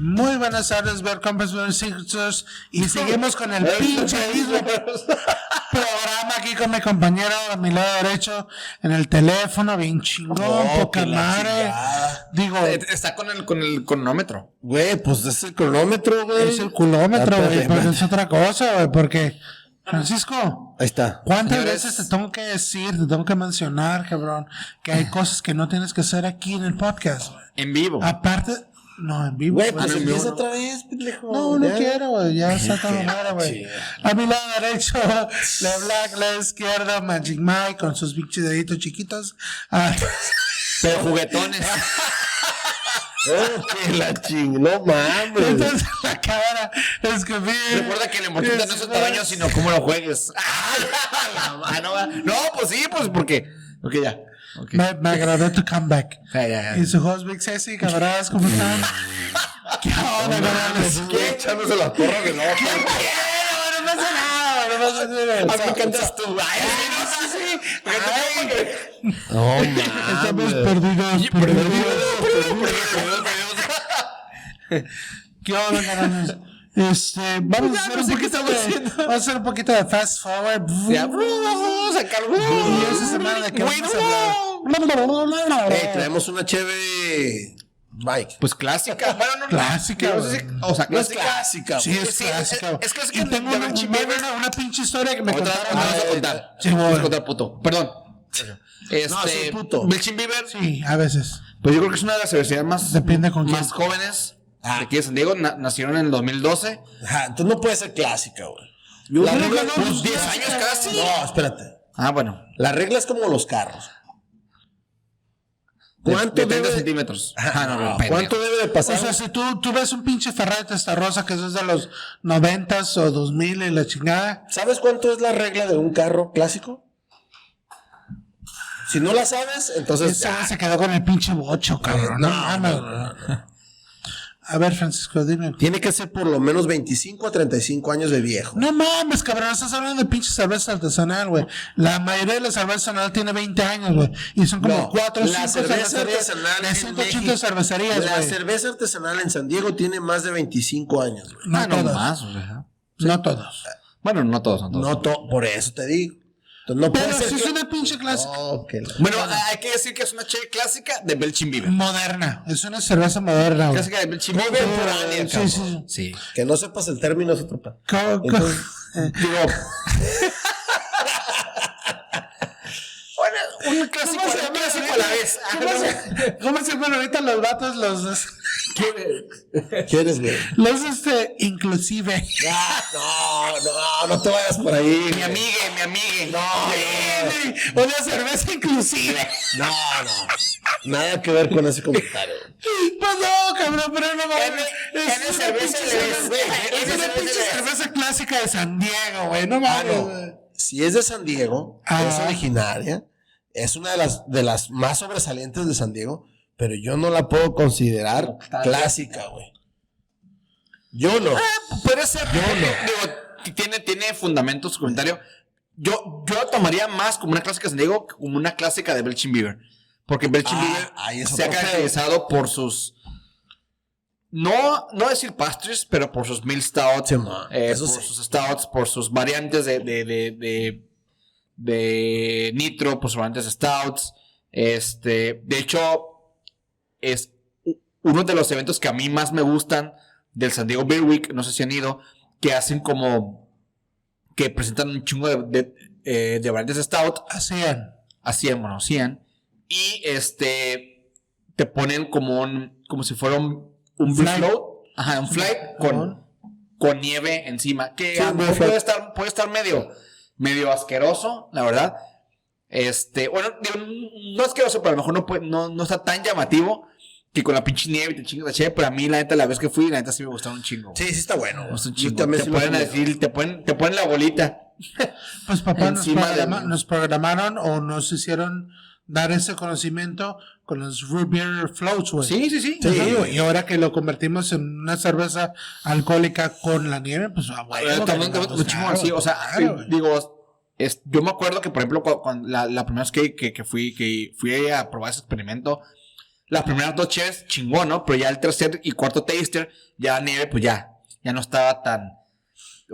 Muy buenas tardes, welcome y seguimos con el pinche programa aquí con mi compañero a mi lado derecho en el teléfono, bien chingón, poca madre. Digo, está con el cronómetro. Güey, pues es el cronómetro, güey. Es el culómetro, güey, pero es otra cosa, güey, porque Francisco, ahí está. ¿cuántas Señores, veces te tengo que decir, te tengo que mencionar, cabrón, que hay cosas que no tienes que hacer aquí en el podcast, güey? En vivo. Aparte, no, en vivo. Güey, pues en empieza vivo, otra vez, pendejo. No Ya. quiero, güey, ya está todo mal, güey. A mi lado derecho, la Black, la izquierda, Magic Mike con sus pinches deditos chiquitos. Pero juguetones. Oh, que la no mames. Entonces la cámara es que Recuerda que lo importante no es el tamaño, sino cómo lo juegues. La mano, ¿va? No, pues sí, pues porque ya. Okay. Me agradó tu comeback. Ya. Y su host Big Ceci, camaradas, ¿cómo están? ¿Qué onda, camaradas? ¿Qué? Echándose las porras de loco. No pasa nada, no pasa nada. A mí me encantas tú. Ay, No mames. Estamos perdidos. ¿Qué onda, camaradas? Vamos a hacer un poquito de fast forward. Ya, sacar. Y esa semana de que vamos a hablar. Traemos una chévere Mike. Pues clásica. Bueno, no. Clásica, No sé si- o sea, No es clásica. clásica, Sí, güey. es clásica. Es clásica Y tengo de Belchi Bieber. una pinche historia que me Otra contaron. vez vas a contar. Sí, Vas a bueno. contar, puto. Perdón. No, soy puto. Belchin Bieber. Sí, a veces. Pues yo creo que es una de las universidades más, Depende con quién. más jóvenes de aquí de San Diego. Nacieron en el 2012. Ajá, entonces no puede ser clásica, güey. La regla regla no, no, Pues 10 años casi. No, espérate. Ah, bueno. La regla es como los carros. De ¿Cuánto 30 debe? centímetros. No, pendejo. ¿cuánto debe de pasar? O sea, si tú ves un pinche Ferrari Testarossa que es de los 90s o 2000 y la chingada. ¿Sabes cuánto es la regla de un carro clásico? Si no la sabes, entonces Esa se quedó con el pinche bocho, cabrón. No mames. A ver, Francisco, dime. tiene que ser por lo menos 25 a 35 años de viejo. No mames, cabrón, estás hablando de pinche cerveza artesanal, güey. La mayoría de la cerveza artesanal tiene 20 años, güey. Y son como 4 o 5 la cerveza cervecerías. artesanal De en 180 México, cervecerías, la güey. cerveza artesanal en San Diego tiene más de 25 años, güey. No No todos. más, o sea. No todos. Bueno, no todos, no todos. Por eso te digo. Entonces, no Pero puede ser si es que- una pinche clásica. Oh, que la- Bueno, hay que decir que es una chévere clásica de Belchin Bieber. Moderna. Es una cerveza moderna, güey. Clásica de Belchin Bieber. Sí, cabrón. sí. Sí. que no sepas el término es otro pan. Entonces, Digo. Bueno, un clásico a la vez. ¿Cómo se llaman ahorita los vatos? Los ¿Quieres, güey? inclusive. No te vayas por ahí. Mi amigue. Una cerveza inclusive. No. Nada que ver con ese comentario. Pues no, cabrón, pero no mames. N Es una cerveza pinche de- cerveza- güey, es N una cerveza pinche de- cerveza clásica de San Diego, güey. No mames. No. Si es de San Diego, es originaria, es una de las más sobresalientes de San Diego, pero yo no la puedo considerar clásica, güey. Yo no. Puede ser. Digo, tiene fundamento su comentario. Yo lo tomaría más como una clásica de San Diego que como una clásica de Belchin Bieber. Porque Belchin Bieber ahí es se ha otro pedo. caracterizado por sus. No decir pastries, pero por sus Mill Stouts. Sí, man, eso por sí. sus Stouts, por sus variantes de Nitro, por sus variantes de Stouts. De hecho, es uno de los eventos que a mí más me gustan del San Diego Beer Week, no sé si han ido, que hacen como que presentan un chingo de variantes de Stout, hacían, y te ponen como si fuera un beer float, un flight con nieve encima, que Sí, a lo mejor beer puede estar medio asqueroso, la verdad. Bueno, digo, no asqueroso, pero a lo mejor no está tan llamativo que con la pinche nieve y te chingas la chévere, pero a mí la neta la vez que fui, la neta sí me gustaron un chingo. Sí está bueno. Me gustó un Yo chingo. también Te sí lo pueden comí. decir, te ponen la bolita. Pues papá, Encima nos programaron o nos hicieron dar ese conocimiento con los root beer floats, güey. Sí. Y ahora que lo convertimos en una cerveza alcohólica con la nieve, pues Un chingo así, o sea, digo, yo me acuerdo que, por ejemplo, cuando la primera vez que fui a probar ese experimento, Las primeras 2 cheves, chingón, ¿no? Pero ya el tercer y cuarto taster, ya la nieve, pues ya no estaba tan,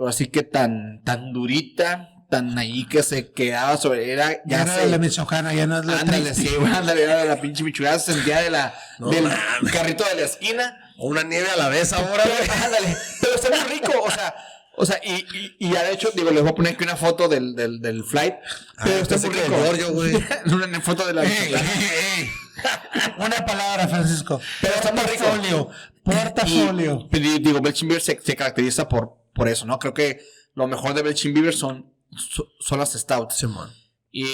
así que tan durita, tan ahí que se quedaba sobre, ya no era la michoacana, ya no es la ándale, sí, ándale, era la pinche michoacana, se sentía del carrito de la esquina. O una nieve a la vez ahora, güey. Ándale, pero está muy rico, o sea, y ya de hecho, digo, les voy a poner aquí una foto del flight, pero está muy rico. Yo, güey. Una foto de la... Una palabra, Francisco. Pero está muy rico. Portafolio. Y digo, Belching Beaver se caracteriza por eso, ¿no? Creo que lo mejor de Belching Beaver son las stouts. Sí, man. Y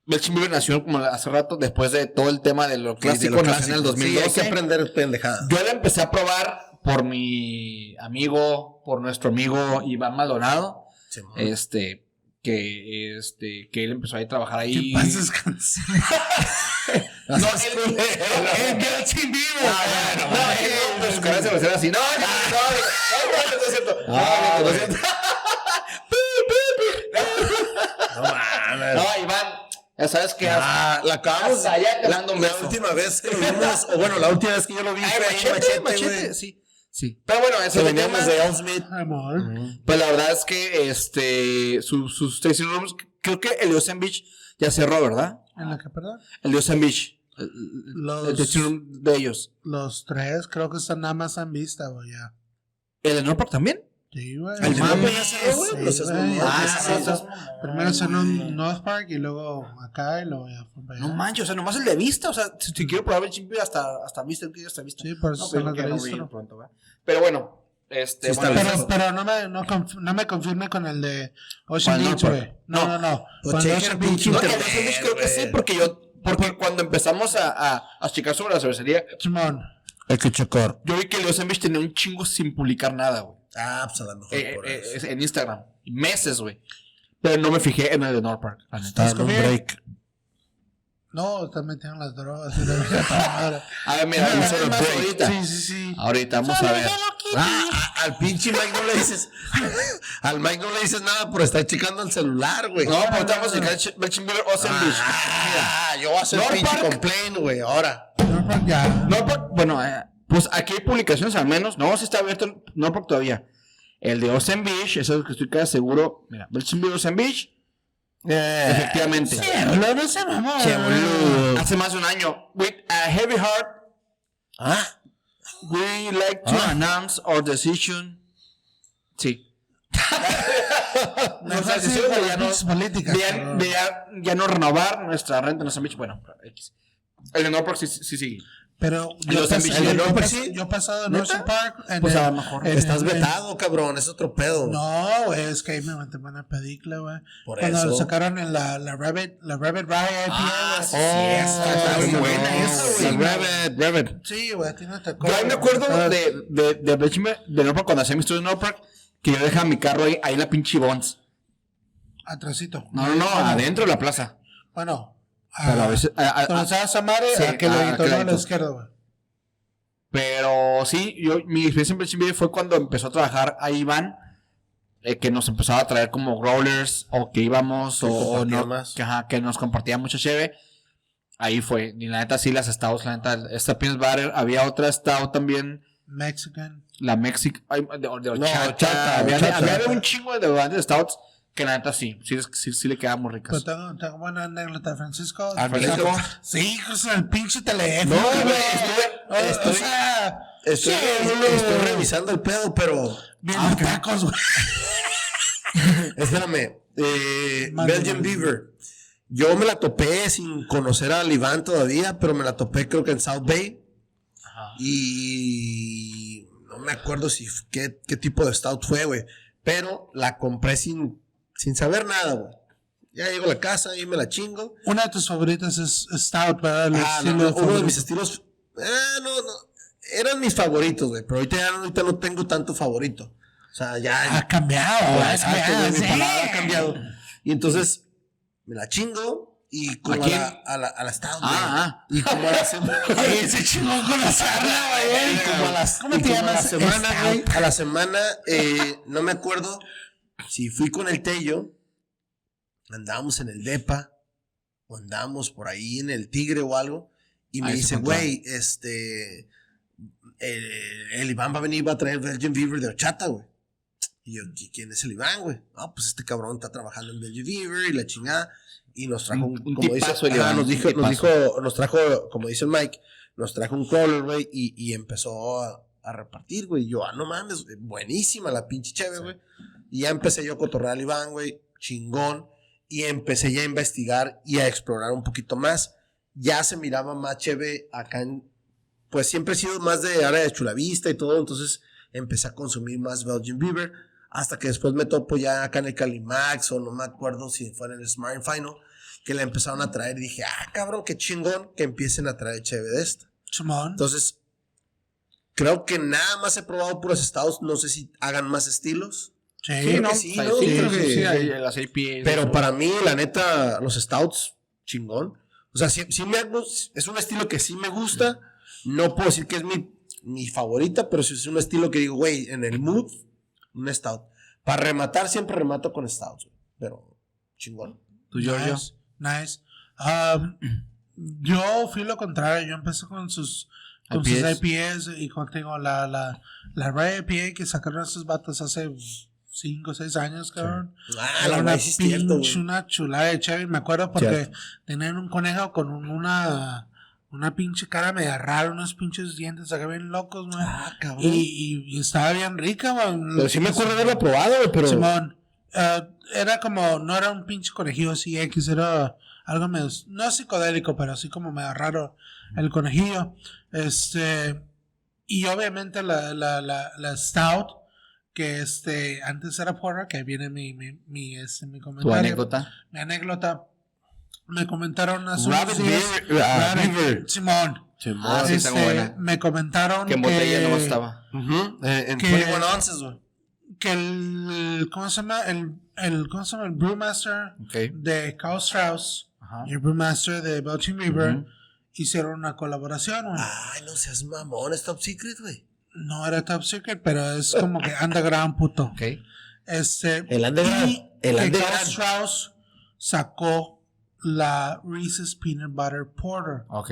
Belching Beaver nació como hace rato, después de todo el tema de lo clásico, nació en el 2012. Sí, hay que aprender pendejadas. Yo la empecé a probar por mi amigo, por nuestro amigo Iván Maldonado. Sí, man. Que él empezó a trabajar ahí. ¿Qué pasas, No, él Belching Beaver. No, su cara se va a hacer así. No, es cierto. No es cierto. No mames. No, Iván, ya sabes que la acabamos. allá te mando un La beso. última vez que lo vimos, o bueno, la última vez que yo lo vi fue en Machete, güey. Sí. Pero bueno, eso Que de veníamos de Elmsmith. Amor. Pues la verdad es que sus tasting rooms, creo que el de Ocean Beach ya cerró, ¿verdad? ¿En la que, perdón? El de Ocean Beach. Los- El tasting room de ellos. Los 3 creo que están nada más en vista, güey, ya. ¿El de Norfolk también? Sí, güey. El de Mames, Norfolk ya cerró, güey, sí, pero se güey. escondió. sí. Primero son un North Park y luego acá y luego ya fue para allá. No manches, o sea, nomás el de vista. O sea, si quiero probar el chimpi hasta vista, hasta vista. Sí, por eso No, son pero los que de no vista. voy a ir pronto, ¿verdad? Pero bueno, está bueno, bien. Pero no me confirme con el de Ocean ¿Cuál Beach, North güey. No. Pues Con el checa Ocean el Beach. pinche no, el internet, de Ocean Beach creo que sí, güey. porque cuando empezamos a checar sobre la cervecería, Simón. Hay que checar. yo vi que el de Ocean Beach tenía un chingo sin publicar nada, güey. Ah, pues a lo mejor por eso. En Instagram. Meses, güey. Pero no me fijé en el de North Park. la neta. Está en un break. No, también tienen las drogas y la verdad. A ver, mira, No, vamos a ver es más, ahorita. Sí. Ahorita vamos a ver. Al pinche Mike no le dices. Al Mike no le dices nada por estar checando el celular, güey. No, pero te vamos a checar el Belching Beaver Ocean Beach. Yo voy a hacer North pinche Park. complaint, güey, ahora. Norfolk ya. Norfolk, bueno, pues aquí hay publicaciones al menos. No, si está abierto el Norfolk todavía. El de Ocean Beach, eso es lo que estoy casi seguro. Mira, Belching Beaver Ocean Beach. Efectivamente. No se mamó. Che, boludo. Hace más de un año. With a heavy heart, we like to announce our decision. Sí. No Nuestra sé si decisión con de las pinches políticas, cabrón. ya no renovar nuestra renta en Ocean Beach. Bueno, X. El de Norfolk sí sigue. Pero El de Ocean Beach, el de Norfolk sí. yo he pasado en Ocean Park. Pues a lo mejor. Estás vetado, cabrón. Es otro pedo. No, güey, es que ahí me metí buena pedicla, güey. Por Cuando eso. sacaron en la Rabbit Rye IPA, sí, güey. está muy buena esa, esa, güey. güey. Rabbit. Sí, güey, a ti no te Yo ahí me acuerdo de Belching Beaver, de Norfolk, cuando hacía mi estudio en Norfolk, que yo dejaba mi carro ahí en la pinche Bonds. Atrásito. No, adentro de la plaza. Bueno. Pero a veces. Cuando estabas a madre, sí, a que lo editó aquel a la ladito. izquierda, güey. Pero sí, mi experiencia en Belching Beaver fue cuando empezó a trabajar ahí Iván, que nos empezaba a traer como growlers, o que íbamos, o compartía no, más. que nos compartía mucha cheve. Ahí fue. Y la neta, sí, las stouts, la neta, esta Pins Butter, había otra stout también. Mexican. La Mexic, de horchata, horchata, había horchata. un chingo de variantes de stouts que la neta sí le quedaban muy Pero ricas. tengo buena anécdota, Francisco. Francisco. Sí, hijos del pinche teléfono. No, güey. güey, O sea, Estoy revisando el pedo, pero. bien tacos, güey. Espérame. Mande, Belgian mande. Beaver. Yo me la topé sin conocer al Iván todavía, pero me la topé creo que en South Bay. Y no me acuerdo qué tipo de stout fue, güey. Pero la compré sin saber nada, güey. Ya llego a la casa y me la chingo. Una de tus favoritas es Stout, ¿verdad? El estilo Uno de favorito. mis estilos. No. Eran mis favoritos, güey. Pero ahorita no tengo tanto favorito. O sea, ya. Ha cambiado, güey. Exacto, güey, mi sí. palabra ha cambiado. Y entonces me la chingo y como ¿A quién? a la stout, güey. Y como a la semana. Ese chingón con la sarna, güey. Y como a las- ¿Cómo y te como a la llamas? semana, güey. Stout. A la semana, no me acuerdo si fui con el Tello, andábamos en el Depa, o andábamos por ahí en el Tigre o algo, Y me Ahí dice, se encontró. güey, el Iván va a traer Belgian Beaver de horchata, güey. Y yo, ¿quién es el Iván, güey? No, pues este cabrón está trabajando en Belgian Beaver y la chingada. Y nos trajo Un como tipazo, dice, el Iván, nos trajo, como dice el Mike, nos trajo un crawler, güey, y empezó a repartir, güey. Y yo, no mames, buenísima la pinche cheve, güey. Y ya empecé yo a cotorrear al Iván, güey, chingón. Y empecé ya a investigar y a explorar un poquito más. Ya se miraba más cheve acá pues siempre he sido más de área de Chulavista y todo, entonces empecé a consumir más Belgian Beaver, hasta que después me topo ya acá en el Calimax, o no me acuerdo si fue en el Smart Final, que la empezaron a traer y dije, cabrón, qué chingón que empiecen a traer cheve de esta. Simón. Entonces, creo que nada más he probado puros estados, no sé si hagan más estilos. Sí, Creo ¿no? que sí, O sea, ¿no? sí, Creo que- sí, hay las IPAs. Pero para mí, la neta, los stouts, chingón. O sea, sí es un estilo que sí me gusta. No puedo decir que es mi favorita, pero sí es un estilo que digo, güey, en el mood, un stout. Para rematar, siempre remato con stouts, güey. Pero chingón. ¿Tú, Giorgio? Nice. Yo fui lo contrario. Yo empecé con sus IPAs y contigo la Rye IPA que sacaron esos vatos hace 5 o 6 años, cabrón. Era la una Rye sí es cierto, güey. una chulada de chévere. Me acuerdo porque Cierto. tenían un conejo con una pinche cara media rara, unos pinches dientes acá bien locos, güey. Cabrón. Y estaba bien rica, güey. Pero sí me acuerdo de haberlo probado, güey, pero... Simón, era como, no era un pinche conejillo así X, era algo medio, no psicodélico, pero así como medio raro el conejillo. Y obviamente la Stout, que antes era porter, que viene mi comentario. ¿Tu anécdota? Mi anécdota. Me comentaron hace Rabbit unos días. Beaver. Simón. Ah, sí, está muy buena. Me comentaron Que en botella no estaba. En que- 21 ounces, güey. que ¿cómo se llama? ¿Cómo se llama? El Brewmaster Ok. de Karl Strauss Ajá. y el Brewmaster de Belgian Beaver Ujú. hicieron una colaboración, güey. Ay, no seas mamón, es top secret, güey. No era top secret, pero es como que underground, puto. Ok. El underground, Y el que underground. Karl Strauss sacó la Reese's Peanut Butter Porter. Ok.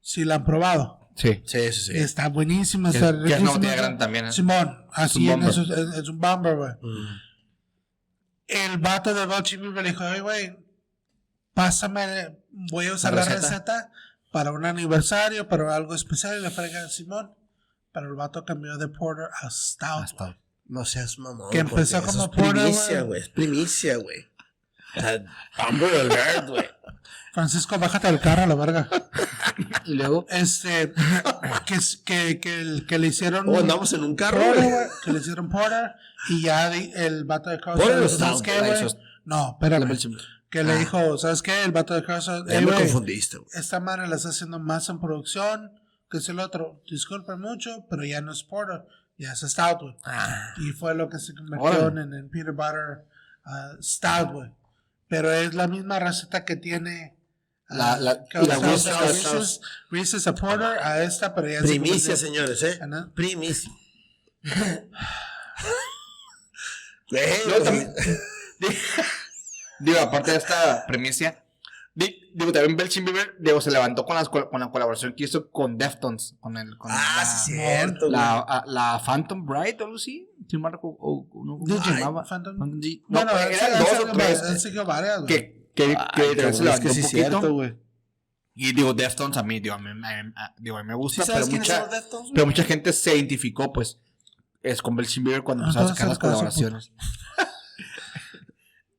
Si la han probado. Sí. Sí, sí, sí. Está buenísima. Que Está es una riquísima. botella grande también, ¿eh? Simón, así Es un es, bomber. es un bomber, güey. Mm. El vato de Belgian Beaver le dijo, oye, güey, pásame, voy a usar la receta para un aniversario, para algo especial. Y le frega a Simón. Pero el vato cambió de porter a stout. güey. No seas mamón. Que empezó porque como eso es porter, primicia, güey. güey. Es primicia, güey. Amber Alert, güey. Francisco, bájate del carro a la verga. Y luego. Que le hicieron Oh, andamos en un carro, porter, güey. güey, que le hicieron porter y ya el vato de Carl Porter o Strauss, ¿sabes stout, qué, güey? güey? No, espérame. Que le dijo, ¿sabes qué? El vato de Carl Strauss, Ya me güey, confundiste, güey. esta madre la está haciendo más en producción, que es el otro. Disculpen mucho, pero ya no es porter, ya es stout, güey. Y fue lo que se convirtió en peanut butter stout, güey. Pero es la misma receta que tiene Carl Strauss, Reese's a porter a esta, pero ya Primicia, se señores, ¿no? Primicia. Güey, Yo también. Digo, aparte de esta premisa, digo, también Belgian Beaver, digo, se levantó con la colaboración que hizo con Deftones. sí, cierto, güey. La Phantom Bright o algo así. Si no me recuerdo, ¿cómo se llamaba? Phantom. No, Bueno, eran dos o tres. han seguido varias, güey. Que Cabrón, se levantó es que un sí, poquito. cierto, güey. Y digo, Deftones a mí, digo, a mí me gusta, ¿Sí sabes pero quiénes son mucha, los Deftones, güey? pero mucha gente se identificó, pues, es con Belgian Beaver cuando empezaron a sacar las Entonces, colaboraciones.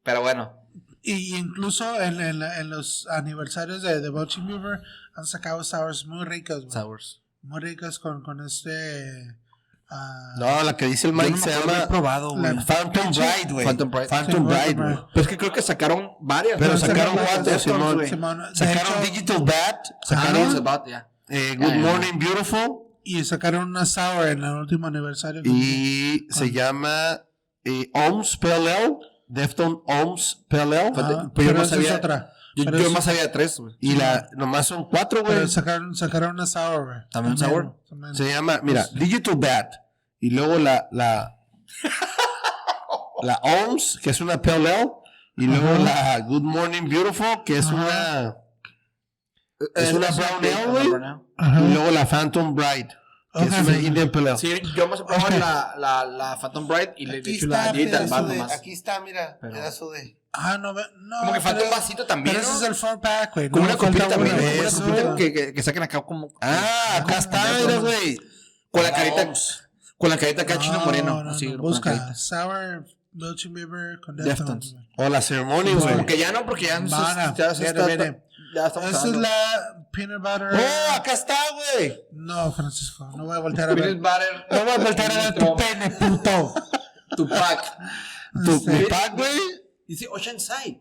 Pero bueno. Y incluso en los aniversarios de Belgian Beaver han sacado sours muy ricas, güey. Sours. Muy ricas con No, la que dice el Mike se llama probado, güey. Phantom Bright, güey. Phantom Bright. Phantom Sí, Bright, Phantom güey. Pero es que creo que sacaron varias. Pero ¿no? sacaron varias cuatro, Deftones, Simón. güey. Simón, de Sacaron hecho, Digital Bat, Sacaron sacaron About, ya. Good Morning Beautiful y sacaron una sour en el último aniversario. y se llama Ohms PLL, Defton Ohms PLL. Ajá, Pero yo pero no esa es sabía. otra. Yo Pero más sabía 3, güey. Y nomás son 4, güey. Pero sacaron una sour, güey. ¿También sour? También. Se llama, mira, Digital Bat. Y luego la Ohms, que es una PLL. Y luego Ajá. la Good Morning Beautiful, que es Ajá. una Es una brown ale, güey. Ajá. Y luego la Phantom Bride, que es una Indian Pale Ale. Sí, yo me he probado la Phantom Bright y le he Aquí hecho la está, dieta al pedazo bar de, nomás. aquí está, mira, Pero- pedazo de... No. Como que falta pero- un vasito también, Pero ¿no? ese es el 4-pack, güey. Como no una falta copita también, uno. como una Eso. copita que saquen acá como... acá está, como- mira, güey. Con la La carita, OMS. con la carita acá chino moreno. No, Así, no, con la busca carita. Sour Belching Beaver con Deftones. Deftones. güey. O la Ceremony, Como güey. Como que ya no, porque ya no Mana, ya se está... viene. Ya estamos Esa es hablando. la peanut butter. ¡Oh, acá está, güey! No, Francisco, no voy a voltear a ver. Peanut butter. No voy a voltear a ver tu pene, puto. Tu pack. ¿Mi pack, güey? Dice Oceanside.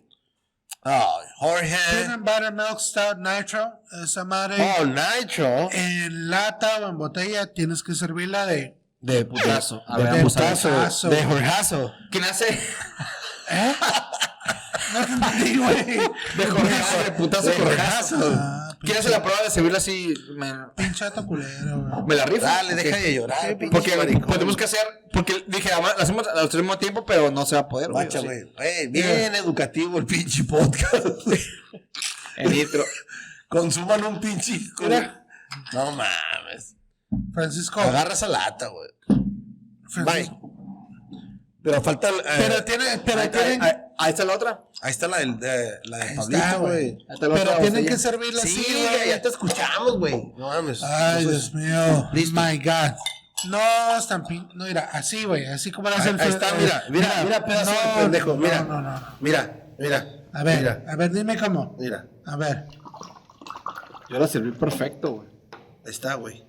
Ay, Jorge. Peanut butter milk stout nitro. Esa madre. Oh, Nitro. En lata o en botella tienes que servirla de. De Putazo. A De ver, vamos a ver. putazo. De Jorjazo. ¿Quién hace? No te entendí, güey. De jorjazo, de putazo De jorjazo. Ah, ¿Quién hace la prueba de servirla así? Pinche vato culero, güey. Me la rifo. Dale, deja de llorar, pinche Porque maricón. tenemos que hacer. Porque dije, además, la hacemos al mismo tiempo, pero no se va a poder. Guacha, ¿sí? güey. Bien educativo el pinche podcast. En nitro. Consuman un pinche. Mira. No mames. Francisco. Agarra esa lata, güey. Francisco. Bye. Pero falta. Pero tienen. Ahí está la otra. Ahí está la de Ahí Pablito, está, güey. Ahí está la Pero otra tienen botella. que servirla Sí, así, güey, güey. ya te escuchamos, güey. No mames. Ay, Entonces, Dios mío. listo. My God. No, Stampin. No, mira, así, güey. Así como lo hace el Ahí está, mira, pedazo de pendejo. Mira, No. mira. A ver, Mira, dime cómo. mira. A ver. Yo la serví perfecto, güey. Ahí está, güey.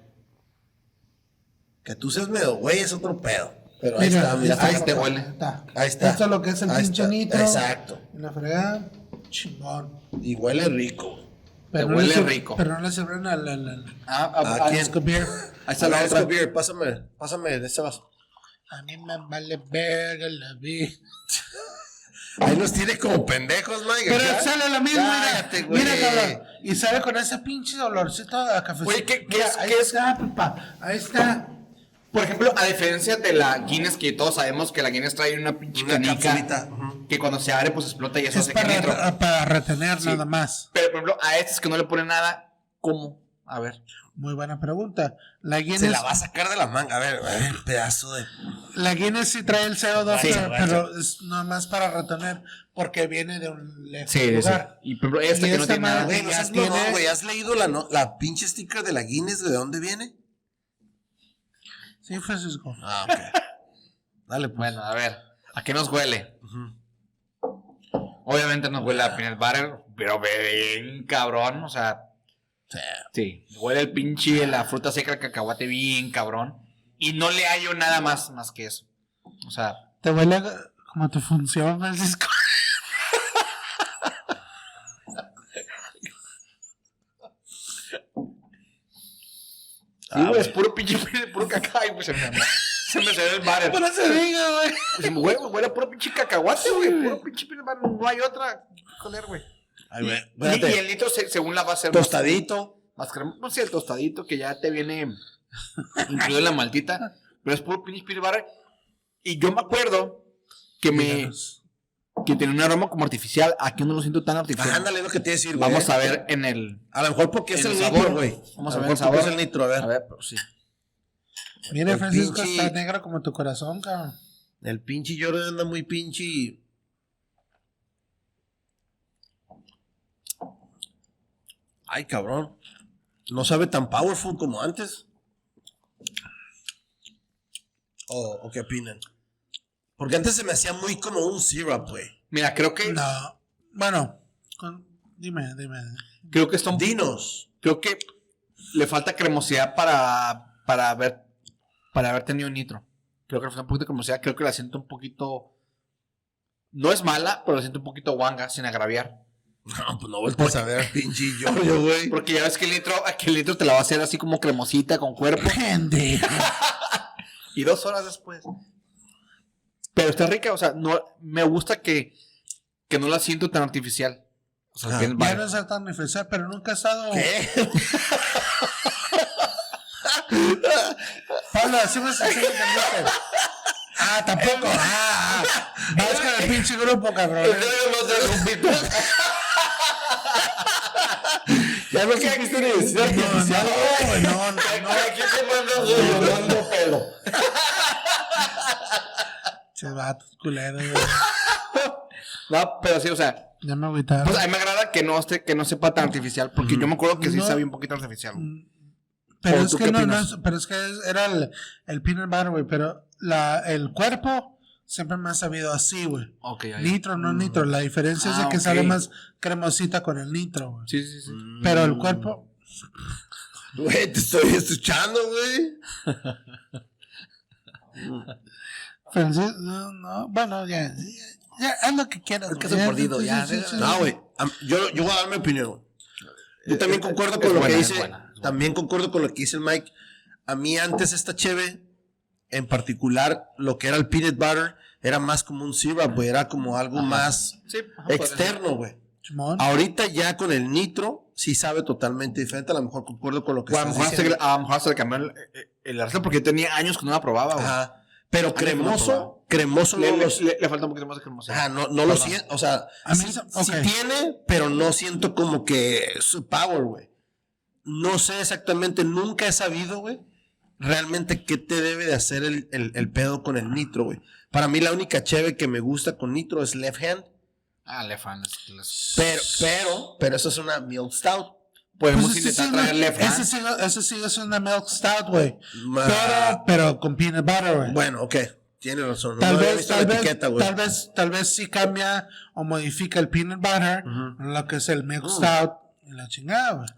Que tú seas medio, güey, es otro pedo. Pero ahí Mira, está, mira. ahí te huele. Está. Ahí está. Esto es lo que es el Ahí pinche está. nitro. Exacto. En la fregada. Chingón. Y huele rico, güey. Te no huele le rico. Pero no le sirven al ¿A quién? Disco Beer. Ahí está la otra. Beer, pásame de ese vaso. A mí me vale verga la vi. Ahí nos tiene como pendejos, Mike. Pero acá. sale lo mismo, Cállate, güey. mira, cabrón. Y sale con ese pinche olorcito a cafecito. Oye, ¿qué Mira, es- ahí qué es? está, papá. Ahí está. Por ejemplo, a diferencia de la Guinness, que todos sabemos que la Guinness trae una pinche Una canica capsulita. Ujú. que cuando se abre, pues explota y eso Es hace que nitro. para retener Sí. nada más. Pero, por ejemplo, a estas que no le ponen nada, ¿cómo? A ver. Muy buena pregunta. La Se Guinness, la va a sacar de la manga. A ver, pedazo de. la Guinness sí trae el CO2, Sí, pero es nada más para retener porque viene de un lejos Sí, lugar. Y por ejemplo, esta Y que no esta tiene nada. madre- Güey, no ya seas mamón, tiene- güey. ¿Has leído la pinche sticker de la Guinness? ¿De dónde viene? Sí, Francisco. Ah, ok. Dale, pues. Bueno, a ver. ¿A qué nos huele? Obviamente nos huele a peanut butter, pero bien cabrón. O sea, sí. Huele el pinche, la fruta seca, el cacahuate bien cabrón. Y no le hallo nada más que eso. O sea, Te huele como tu función, Francisco. sí, güey, es puro pinche, puro cacao. Y pues se me salió el butter. Pero se diga, güey. Pues, güey, huele a puro pinche cacahuate, güey. Puro pinche peanut butter. No hay otra. Joder, güey. Ay, güey. Y Espérate. el litro, según la va a ser más- Tostadito. más crema. No sé, el tostadito que ya te viene incluido en la maltita. Pero es puro pinche peanut butter. Y yo me acuerdo que tiene un aroma como artificial. Aquí no lo siento tan artificial. Ándale, es lo que te iba a decir, güey. Vamos a ver en el. A lo mejor porque es el el sabor. nitro, güey. Vamos a lo ver el mejor porque sabor. es el nitro, a ver. A ver, pero sí. Mira, El Francisco pinche- está negro como tu corazón, cabrón. El pinche Jordan anda muy pinche. Ay, cabrón. No sabe tan powerful como antes. ¿O qué opinan? Porque antes se me hacía muy como un syrup, güey. Mira, creo que. No. Bueno, dime. Creo que está un. Dinos. Creo que le falta cremosidad para haber tenido nitro. Creo que le falta un poquito de cremosidad. Creo que la siento un poquito. No es mala, pero la siento un poquito guanga, sin agraviar. No, pues no vueltas a ver, pinche yo, güey. Porque ya ves que el litro te la va a hacer así como cremosita con cuerpo. Pendejo. Y 2 horas después. Pero está rica, o sea, no, me gusta que no la siento tan artificial. O sea, Ah, bien Ya vale. no es tan difícil, pero nunca ha estado. ¿Qué? Pablo, así me entendiste. Tampoco. Vas con el pinche grupo, cabrón. Ya Ya no supiste ni decir artificial, güey. No. Aquí te mandas Yolando pelo. Che, vatos culeros, güey. No, pero sí, o sea, Ya me agüitaron. pues a mí me agrada que no sepa tan artificial, porque yo me acuerdo que sí No. sabía un poquito artificial. Pero ¿O es tú que qué no, opinas? pero es que era el peanut butter, güey. Pero el cuerpo siempre me ha sabido así, güey. Ok, ahí. Nitro, no nitro. La diferencia es de que ok. sale más cremosita con el nitro, güey. Sí, sí, sí. Pero el cuerpo. Güey, te estoy escuchando, güey. Pero sí, no, bueno, ya, haz lo que quieras. Es que güey. soy mordido, ya. Sí. No, güey. Yo voy a dar mi opinión, güey. Yo también concuerdo con es lo buena, que es dice. buena, es buena. También concuerdo con lo que dice el Mike. A mí antes esta cheve, en particular, lo que era el peanut butter, era más como un syrup, güey. Era como algo más Sí, ajá, podría ser. externo, güey. Simón. Ahorita ya con el nitro, sí sabe totalmente diferente. A lo mejor concuerdo con lo que O a lo estás mejor diciendo. a lo mejor hasta le cambió el arroz porque yo tenía años que no la probaba, güey. Ajá. Pero Años que no lo probaba. cremoso no los... Le falta un poquito más de cremosidad. Ajá, no lo siento. O sea, A mí sí, ok. sí tiene, pero no siento como que su power, güey. No sé exactamente, nunca he sabido, güey, realmente qué te debe de hacer el pedo con el nitro, güey. Para mí la única cheve que me gusta con nitro es Left Hand, Ah, le fan. pero eso es una Milk Stout. Podemos Pues ese intentar sí, traer Left Hand. ese sí es una milk stout, güey. Ah, Pero con peanut butter, güey. bueno, ok, tienes razón. Tal No había vez, visto tal la vez, etiqueta, güey. tal vez sí cambia o modifica el peanut butter, lo que es el milk stout y la chingada, güey.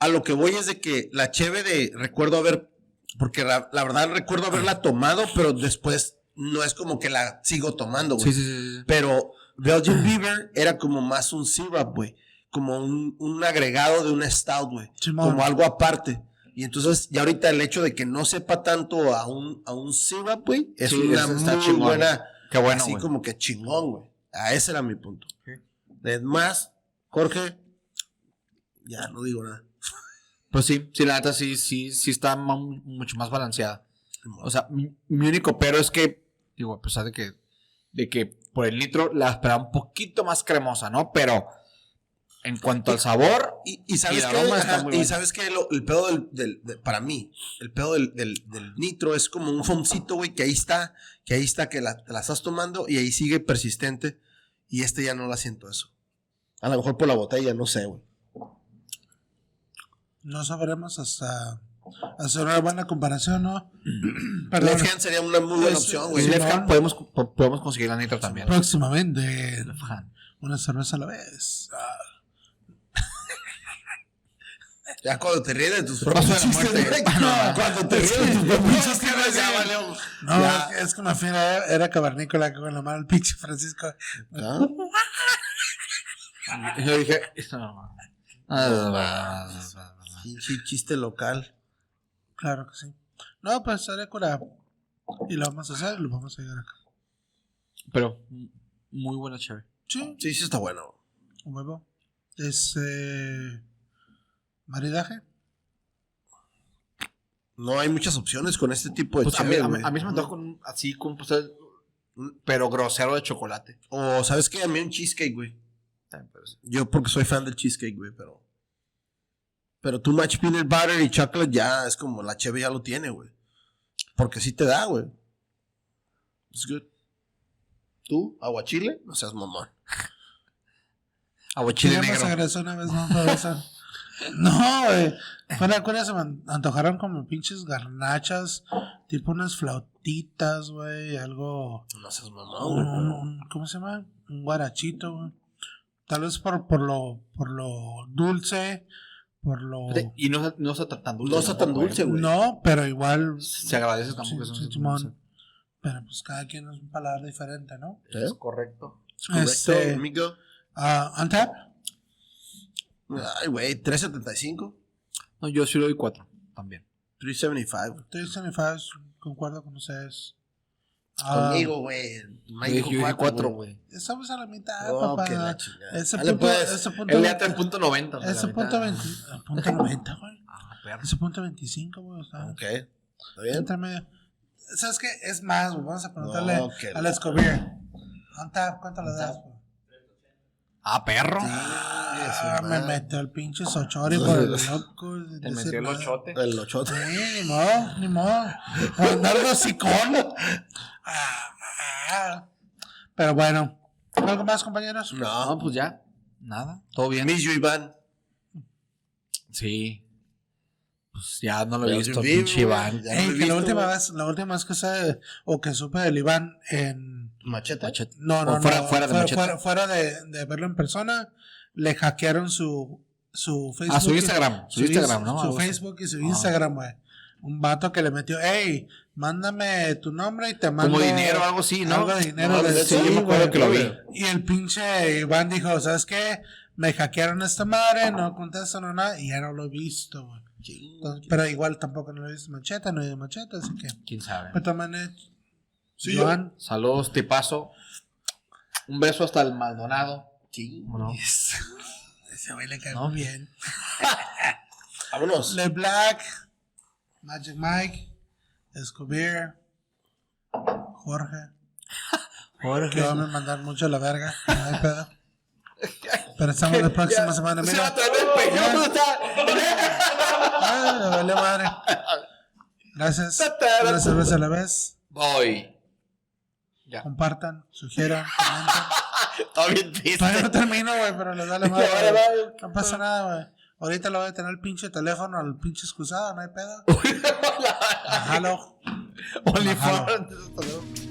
A lo que voy es de que la cheve porque la verdad recuerdo haberla tomado, pero después no es como que la sigo tomando, güey. Sí. Pero Belgian Beaver era como más un syrup, güey. Como un agregado de una stout, güey. Simón. Como algo aparte. Y entonces, ya ahorita el hecho de que no sepa tanto a un syrup, güey, es Sí, una eso está muy chingón. buena. Qué bueno, así güey. como que chingón, güey. Ese era mi punto. Es más, Jorge, ya no digo nada. Pues sí, la neta sí está mucho más balanceada. O sea, mi único pero es que, digo, a pesar de que por el nitro la esperaba un poquito más cremosa, ¿no? Pero en cuanto al sabor, Y sabes el que, aroma está muy bueno. sabes que el pedo para mí, el pedo del nitro es como un foamcito, güey, que ahí está, te la estás tomando y ahí sigue persistente. Y ya no la siento eso. A lo mejor por la botella, no sé, güey. No sabremos hasta hacer una buena comparación, ¿no? Perdón. Left Hand sería una muy buena opción, güey. sí, Left ¿no? Hand podemos conseguir la nitro también. Próximamente, Left Hand. una cerveza a la vez. Ya cuando te ríes de tus Paso propios de la chistes, muerte. güey. No, Cuando te ríes de tus propios chistes, ya valió. No, Ya. es que me fui, era cavernícola con la mano el pinche Francisco. ¿Ah? Y yo dije, Pinche chiste local. Claro que sí. No, pues haré cura. Y lo vamos a hacer y lo vamos a llegar acá. pero muy buena chévere. Sí, Sí, sí está bueno. un huevo. Maridaje. No hay muchas opciones con este tipo de Pues cheve, a güey. mí se me antoja así con un pastel, pero grosero de chocolate. O, ¿sabes qué? A mí un cheesecake, güey. También puede ser. Yo porque soy fan del cheesecake, güey, pero too much peanut butter y chocolate ya es como la cheve ya lo tiene, güey. Porque sí te da, güey. It's good. ¿Tú? ¿Aguachile? No seas mamón. Aguachile Ya me negro. regresó una vez más para besar. No, güey. Fuera cura se me antojaron como pinches garnachas, tipo unas flautitas, güey, algo. No seas mamón, güey, pero... ¿Cómo se llama? Un guarachito, güey. Tal vez por lo dulce, por lo. Y no está tan dulce. No está tan tampoco, dulce, güey. No, pero igual. Se agradece tampoco Sí, eso. sí, no Simón. sea dulce. Pero pues cada quien es un paladar diferente, ¿no? ¿Eh? Correcto. ¿Es correcto, Este- amigo? Untap. Ay, güey, 3.75. No, yo sí le doy 4 también. 3.75, güey. 375, concuerdo con ustedes. Ah, Conmigo, güey. Mike dijo Yo dije 4,4, güey. Estamos a la mitad, Oh, papá. que la chingada. Ese Dale, punto, pues. ese punto, Él le ata en punto 90. ese punto 20, punto 90, güey. Ah, perro. Ese punto 25, güey. Está Ok, ¿está bien? entre medio. ¿Sabes qué? Es más, güey. Vamos a preguntarle No, que al la- Escobar. Untap, ¿cuánto le das, güey? Ah, perro. Me metió el pinche sochori por el loco. Te metió el ochote. El lochote. Sí, ni modo. Por andar de hocicón. Pero bueno, ¿algo más, compañeros? No, pues ya. Nada. Todo bien. Miss you, Iván. Sí. Pues ya no lo he Ya visto, te vi, pinche güey. Iván. Ya lo he Que visto, la última vez que que supe del Iván en... Machete. No, O fuera de Machete. fuera de verlo en persona, le hackearon su Facebook. Ah, su Instagram. Su Instagram, ¿no? Su Algo así. Facebook y su Instagram, güey. Un vato que le metió, hey, mándame tu nombre y te mando... Como dinero o algo así, ¿no? Algo de dinero. No, de sí, yo me acuerdo güey. que lo vi. Y el pinche Iván dijo, ¿sabes qué? Me hackearon esta madre, no contestan o nada, y ya no lo he visto, güey. Entonces, pero igual tampoco no lo he visto Machete, no he ido Machete, así que... ¿Quién sabe? Pero también Sí, Joan... Saludos, tipazo. Un beso hasta el Maldonado. Sí. ¿No? Ese güey le cae ¿No? muy bien. Vámonos. Le Black, Magic Mike, Escobar, Jorge. Que van a mandar mucho a la verga. No hay pedo. Pero estamos la próxima semana. Se Mira. va a traer el peñón, ¿dónde está? Ay, me vale madre. Gracias. Una cerveza a la vez. Voy. Ya. Compartan, sugieran, comenten. Está bien triste. Todavía no termino, güey, pero les vale madre. Vale, güey. vale. No pasa nada, güey. Ahorita lo voy a tener el pinche teléfono, el pinche excusado, no hay pedo. Bájalo. OnlyFans. Bájalo. Hasta luego.